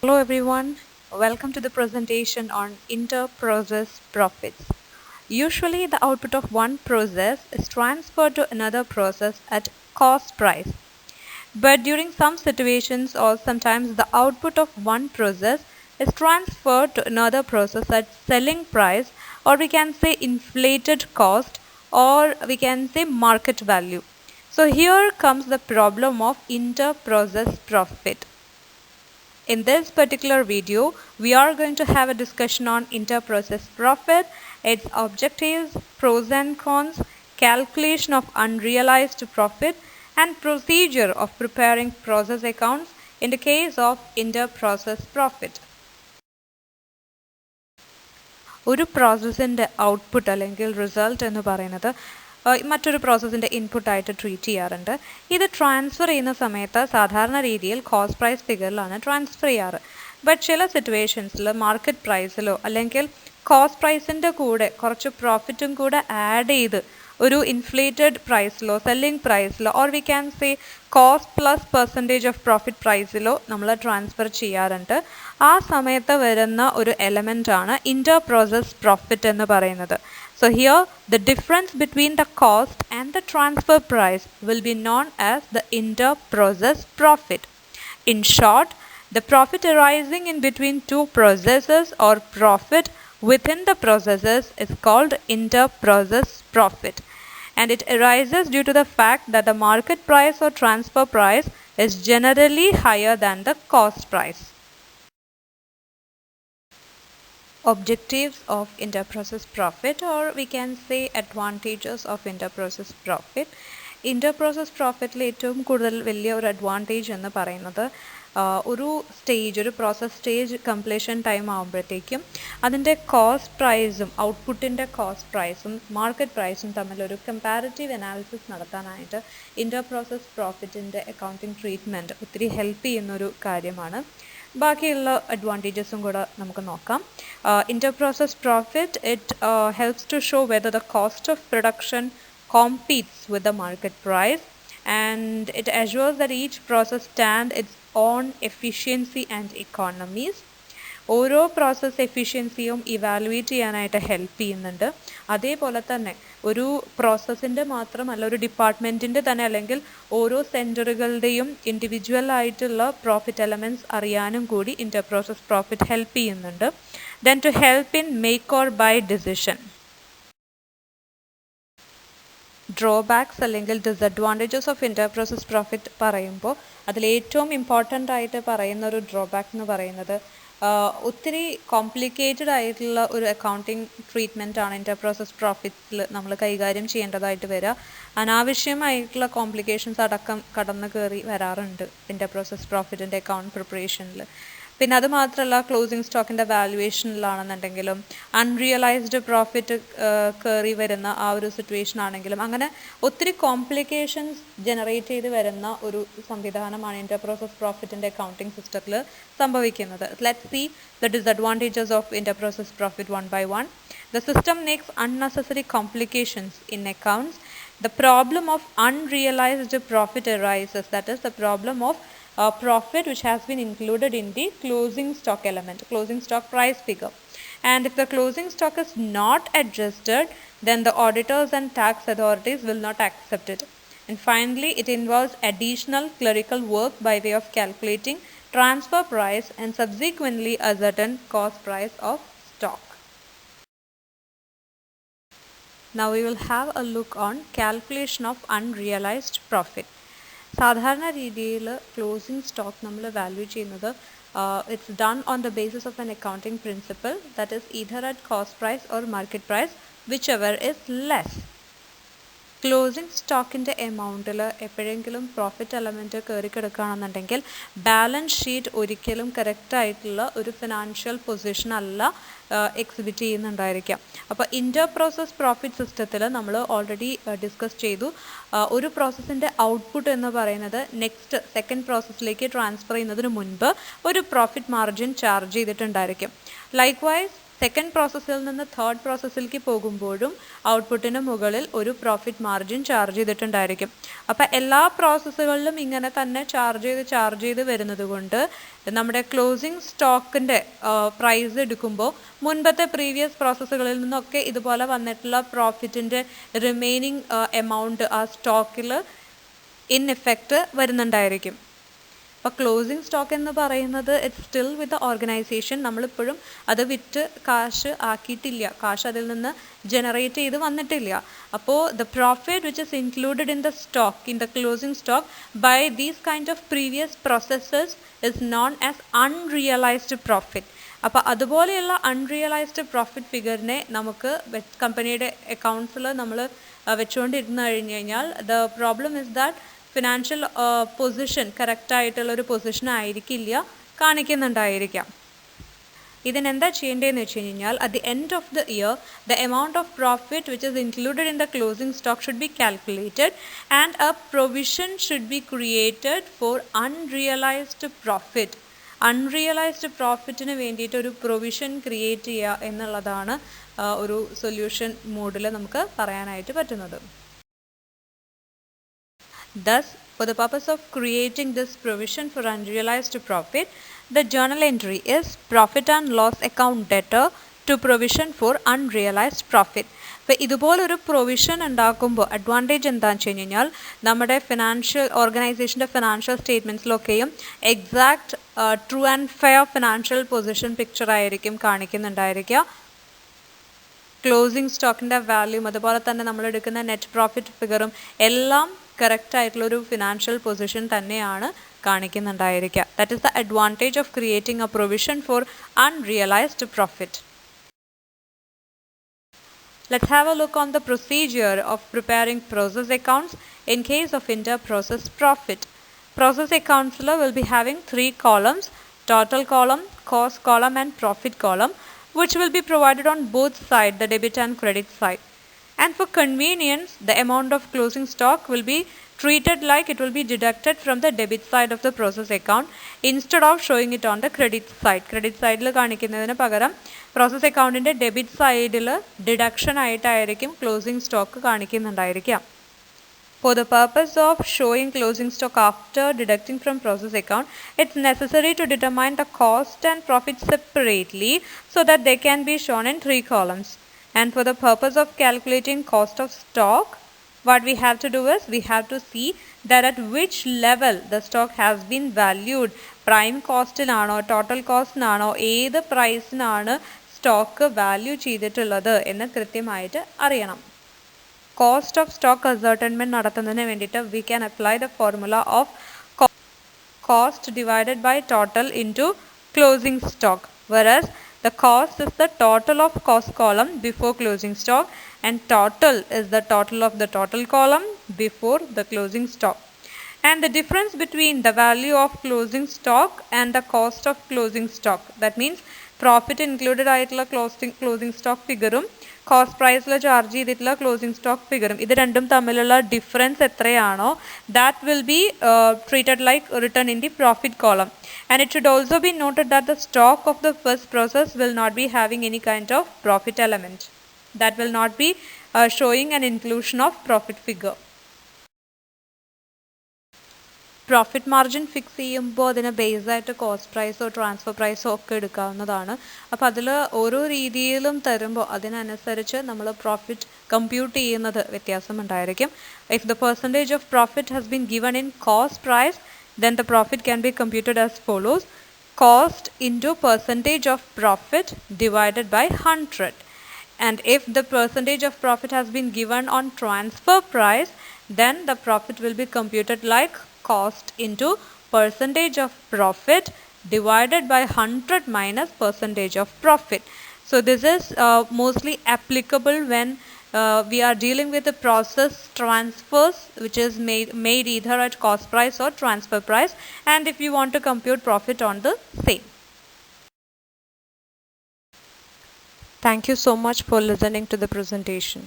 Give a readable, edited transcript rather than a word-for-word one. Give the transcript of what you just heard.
Hello everyone, welcome to the presentation on inter-process profits. Usually the output of one process is transferred to another process at cost price. But during some situations or sometimes the output of one process is transferred to another process at selling price, or we can say inflated cost, or we can say market value. So here comes the problem of inter-process profit. In this particular video, we are going to have a discussion on inter-process profit, its objectives, pros and cons, calculation of unrealized profit, and procedure of preparing process accounts in the case of inter-process profit. ഒരു പ്രോസസ്സിൻ്റെ output അല്ലെങ്കിൽ result എന്ന് പറയുന്നത് മറ്റൊരു പ്രോസസ്സിൻ്റെ ഇൻപുട്ടായിട്ട് treat ചെയ്യാറുണ്ട്. ഇത് transfer ചെയ്യുന്ന സമയത്ത് സാധാരണ രീതിയിൽ കോസ്റ്റ് പ്രൈസ് ഫിഗറിലാണ് ട്രാൻസ്ഫർ ചെയ്യാറ്. ബട്ട് ചില സിറ്റുവേഷൻസിൽ മാർക്കറ്റ് പ്രൈസിലോ അല്ലെങ്കിൽ കോസ്റ്റ് പ്രൈസിൻ്റെ കൂടെ കുറച്ച് പ്രോഫിറ്റും കൂടെ ആഡ് ചെയ്ത് ഒരു ഇൻഫ്ലേറ്റഡ് പ്രൈസിലോ സെല്ലിംഗ് പ്രൈസിലോ or we can say cost plus percentage of profit പ്രൈസിലോ നമ്മൾ ട്രാൻസ്ഫർ ചെയ്യാറുണ്ട്. ആ സമയത്ത് വരുന്ന ഒരു എലമെൻ്റാണ് ഇൻ്റർ പ്രോസസ് പ്രോഫിറ്റ് എന്ന് പറയുന്നത്. So here the difference between the cost and the transfer price will be known as the inter-process profit. In short, the profit arising in between two processes or profit within the processes is called inter-process profit, and it arises due to the fact that the market price or transfer price is generally higher than the cost price. Objectives of inter-process profit, or we can say advantages of inter-process profit. Inter-process profit ഏറ്റവും കൂടുതൽ വലിയ ഒരു advantage എന്ന് പറയുന്നത് ഒരു process stage completion time ആകുമ്പോഴത്തേക്കും അതിൻ്റെ cost പ്രൈസും ഔട്ട്പുട്ടിൻ്റെ കോസ്റ്റ് പ്രൈസും മാർക്കറ്റ് പ്രൈസും തമ്മിലൊരു കമ്പാരിറ്റീവ് അനാലിസിസ് നടത്താനായിട്ട് ഇൻ്റർ-പ്രോസസ് പ്രോഫിറ്റിൻ്റെ അക്കൗണ്ടിങ് ട്രീറ്റ്മെൻറ്റ് ഒത്തിരി ഹെൽപ്പ് ചെയ്യുന്നൊരു കാര്യമാണ്. ബാക്കിയുള്ള അഡ്വാൻറ്റേജസും കൂടെ നമുക്ക് നോക്കാം. Inter-process profit, it helps to show whether the cost of production competes with the market price, and it assures that each process stands its own efficiency and economies. ഓരോ process എഫിഷ്യൻസിയും evaluate ചെയ്യാനായിട്ട് help ചെയ്യുന്നുണ്ട്. അതേപോലെ തന്നെ ഒരു പ്രോസസ്സിൻ്റെ മാത്രമല്ല, ഒരു ഡിപ്പാർട്ട്മെൻറ്റിൻ്റെ തന്നെ അല്ലെങ്കിൽ ഓരോ സെൻറ്ററുകളുടെയും ഇൻഡിവിജ്വൽ ആയിട്ടുള്ള പ്രോഫിറ്റ് എലമെൻറ്റ്സ് അറിയാനും കൂടി ഇൻ്റർ പ്രോസസ് പ്രോഫിറ്റ് ഹെൽപ്പ് ചെയ്യുന്നുണ്ട്. Then to help in make or buy decision. Drawbacks അല്ലെങ്കിൽ disadvantages of inter process profit പറയുമ്പോൾ അതിലേറ്റവും ഇമ്പോർട്ടൻ്റ് ആയിട്ട് പറയുന്ന ഒരു ഡ്രോബാക്ക് എന്ന് പറയുന്നത് ഒത്തിരി കോംപ്ലിക്കേറ്റഡ് ആയിട്ടുള്ള ഒരു അക്കൗണ്ടിങ് ട്രീറ്റ്മെൻറ്റാണ് ഇൻ്റർ പ്രോസസ് പ്രോഫിറ്റ്സിൽ നമ്മൾ കൈകാര്യം ചെയ്യേണ്ടതായിട്ട് വരിക. അനാവശ്യമായിട്ടുള്ള കോംപ്ലിക്കേഷൻസ് അടക്കം കടന്നു കയറി വരാറുണ്ട് ഇൻ്റർ പ്രോസസ് പ്രോഫിറ്റിൻ്റെ അക്കൗണ്ട് പ്രിപ്പറേഷനിൽ. പിന്നെ അത് മാത്രമല്ല, ക്ലോസിംഗ് സ്റ്റോക്കിൻ്റെ വാല്യുവേഷനിലാണെന്നുണ്ടെങ്കിലും അൺറിയലൈസ്ഡ് പ്രോഫിറ്റ് കയറി വരുന്ന ആ ഒരു സിറ്റുവേഷൻ ആണെങ്കിലും അങ്ങനെ ഒത്തിരി കോംപ്ലിക്കേഷൻസ് ജനറേറ്റ് ചെയ്ത് വരുന്ന ഒരു സംവിധാനമാണ് ഇൻ്റർ പ്രോസസ് പ്രോഫിറ്റിൻ്റെ അക്കൗണ്ടിങ് സിസ്റ്റത്തിൽ സംഭവിക്കുന്നത്. Let's see the disadvantages of inter process profit one by one. The system makes unnecessary complications in accounts. The problem of unrealized profit arises, that is the problem of profit which has been included in the closing stock element, closing stock price figure. And if the closing stock is not adjusted, then the auditors and tax authorities will not accept it. And finally, it involves additional clerical work by way of calculating transfer price and subsequently a certain cost price of stock. Now we will have a look on calculation of unrealized profit. സാധാരണ രീതിയിൽ closing stock നമ്മൾ value ചെയ്യുന്നത് it's done on the basis of an accounting principle, that is either at cost price or market price, whichever is less. Closing സ്റ്റോക്കിൻ്റെ എമൗണ്ടിൽ എപ്പോഴെങ്കിലും profit element കയറി കിടക്കുകയാണെന്നുണ്ടെങ്കിൽ balance sheet ഒരിക്കലും കറക്റ്റായിട്ടുള്ള ഒരു ഫിനാൻഷ്യൽ പൊസിഷൻ അല്ല എക്സിബിറ്റ് ചെയ്യുന്നുണ്ടായിരിക്കാം. അപ്പോൾ ഇൻ്റർ പ്രോസസ് പ്രോഫിറ്റ് സിസ്റ്റത്തിൽ നമ്മൾ ഓൾറെഡി ഡിസ്കസ് ചെയ്തു, ഒരു പ്രോസസ്സിൻ്റെ ഔട്ട്പുട്ട് എന്ന് പറയുന്നത് സെക്കൻഡ് പ്രോസസ്സിലേക്ക് ട്രാൻസ്ഫർ ചെയ്യുന്നതിന് മുൻപ് ഒരു പ്രോഫിറ്റ് മാർജിൻ ചാർജ് ചെയ്തിട്ടുണ്ടായിരിക്കും. ലൈക്ക്വൈസ് സെക്കൻഡ് പ്രോസസ്സിൽ നിന്ന് തേർഡ് പ്രോസസ്സിലേക്ക് പോകുമ്പോഴും ഔട്ട്പുട്ടിന് മുകളിൽ ഒരു പ്രോഫിറ്റ് മാർജിൻ ചാർജ് ചെയ്തിട്ടുണ്ടായിരിക്കും. അപ്പോൾ എല്ലാ പ്രോസസ്സുകളിലും ഇങ്ങനെ തന്നെ ചാർജ് ചെയ്ത് വരുന്നത് കൊണ്ട് നമ്മുടെ ക്ലോസിംഗ് സ്റ്റോക്കിൻ്റെ പ്രൈസ് എടുക്കുമ്പോൾ മുൻപത്തെ പ്രീവിയസ് പ്രോസസ്സുകളിൽ നിന്നൊക്കെ ഇതുപോലെ വന്നിട്ടുള്ള പ്രോഫിറ്റിൻ്റെ റിമൈനിങ് എമൗണ്ട് ആ സ്റ്റോക്കിൽ ഇൻ എഫക്റ്റ് വരുന്നുണ്ടായിരിക്കും. അപ്പോൾ ക്ലോസിംഗ് സ്റ്റോക്ക് എന്ന് പറയുന്നത് it's still with the organisation. നമ്മളിപ്പോഴും അത് വിറ്റ് കാശ് ആക്കിയിട്ടില്ല, കാശ് അതിൽ നിന്ന് ജനറേറ്റ് ചെയ്ത് വന്നിട്ടില്ല. അപ്പോൾ the profit which is included in the stock, in the closing stock by these kind of previous processes is known as unrealised profit. അപ്പോൾ അതുപോലെയുള്ള അൺറിയലൈസ്ഡ് പ്രോഫിറ്റ് ഫിഗറിനെ നമുക്ക് കമ്പനിയുടെ അക്കൗണ്ട്സിൽ നമ്മൾ വെച്ചുകൊണ്ടിരുന്ന് കഴിഞ്ഞ് കഴിഞ്ഞാൽ the problem is that financial position കറക്റ്റായിട്ടുള്ളൊരു position ആയിരിക്കില്ല കാണിക്കുന്നുണ്ടായിരിക്കാം. ഇതിനെന്താ ചെയ്യേണ്ടതെന്ന് വെച്ച് കഴിഞ്ഞാൽ at the end of the year the amount of profit which is included in the closing stock should be calculated and a provision should be created for unrealised profit. Unrealised പ്രോഫിറ്റിന് വേണ്ടിയിട്ട് ഒരു provision create ചെയ്യുക എന്നുള്ളതാണ് ഒരു solution മോഡിൽ നമുക്ക് പറയാനായിട്ട് പറ്റുന്നത്. Thus, for the purpose of creating this provision for unrealized profit, the journal entry is profit and loss account debtor to provision for unrealized profit. അപ്പോൾ ഇതുപോലൊരു പ്രൊവിഷൻ ഉണ്ടാക്കുമ്പോൾ അഡ്വാൻറ്റേജ് എന്താണെന്ന് വെച്ച് കഴിഞ്ഞാൽ നമ്മുടെ ഫിനാൻഷ്യൽ ഓർഗനൈസേഷൻ്റെ ഫിനാൻഷ്യൽ സ്റ്റേറ്റ്മെൻറ്റ്സിലൊക്കെയും exact true and fair financial position picture ആയിരിക്കും കാണിക്കുന്നുണ്ടായിരിക്കുക. ക്ലോസിംഗ് സ്റ്റോക്കിൻ്റെ വാല്യൂം അതുപോലെ തന്നെ നമ്മൾ എടുക്കുന്ന നെറ്റ് പ്രോഫിറ്റ് ഫിഗറും എല്ലാം കറക്റ്റ് ആയിട്ടുള്ളൊരു ഫിനാൻഷ്യൽ പൊസിഷൻ തന്നെയാണ് കാണിക്കുന്നുണ്ടായിരിക്കുക. That is the advantage of creating a provision for unrealised profit. Let's have a look on the procedure of preparing process accounts in case of inter-process profit. Process accounts will be having 3 columns, total column, cost column and profit column, which will be provided on both sides, the debit and credit side. And for convenience, the amount of closing stock will be treated like it will be deducted from the debit side of the process account instead of showing it on the credit side. Credit side il കാണിക്കുന്നതിന് പകരം process accountന്റെ debit side ൽ deduction ആയിട്ടായിരിക്കും closing stock കാണിക്കുന്നുണ്ടായിരിക്കുക. For the purpose of showing closing stock after deducting from process account, it's necessary to determine the cost and profit separately so that they can be shown in 3 columns. And for the purpose of calculating cost of stock, what we have to do is we have to see that at which level the stock has been valued. Prime cost നാണോ total കോസ്റ്റിനാണോ ഏത് പ്രൈസിനാണ് stock value ചെയ്തിട്ടുള്ളത് എന്ന് കൃത്യമായിട്ട് അറിയണം. Cost of stock അസർട്ടൻമെൻറ്റ് നടത്തുന്നതിന് വേണ്ടിയിട്ട് we can apply the formula of cost divided by total into closing stock, whereas the cost is the total of cost column before closing stock and total is the total of the total column before the closing stock. And the difference between the value of closing stock and the cost of closing stock, that means profit included ആയിട്ടുള്ള closing stock ഫിഗറും cost പ്രൈസിൽ charge ചെയ്തിട്ടുള്ള closing stock ഫിഗറും ഇത് രണ്ടും തമ്മിലുള്ള difference എത്രയാണോ that will be treated like return in the profit column. And it should also be noted that the stock of the first process will not be having any kind of profit element. That will not be showing an inclusion of profit figure. Profit margin fix ചെയ്യുമ്പോൾ അതിനെ ബേസായിട്ട് cost പ്രൈസോ transfer പ്രൈസോ ഒക്കെ എടുക്കാവുന്നതാണ്. അപ്പോൾ അതിൽ ഓരോ രീതിയിലും തരുമ്പോൾ അതിനനുസരിച്ച് നമ്മൾ പ്രോഫിറ്റ് കമ്പ്യൂട്ട് ചെയ്യുന്നത് വ്യത്യാസമുണ്ടായിരിക്കും. If the percentage of profit has been given in cost price, then the profit can be computed as follows: cost into percentage of profit divided by 100. And if the percentage of profit has been given on transfer price, then the profit will be computed like cost into percentage of profit divided by 100 minus percentage of profit. So this is mostly applicable when we are dealing with the process transfers which is made either at cost price or transfer price, and if you want to compute profit on the same. Thank you so much for listening to the presentation.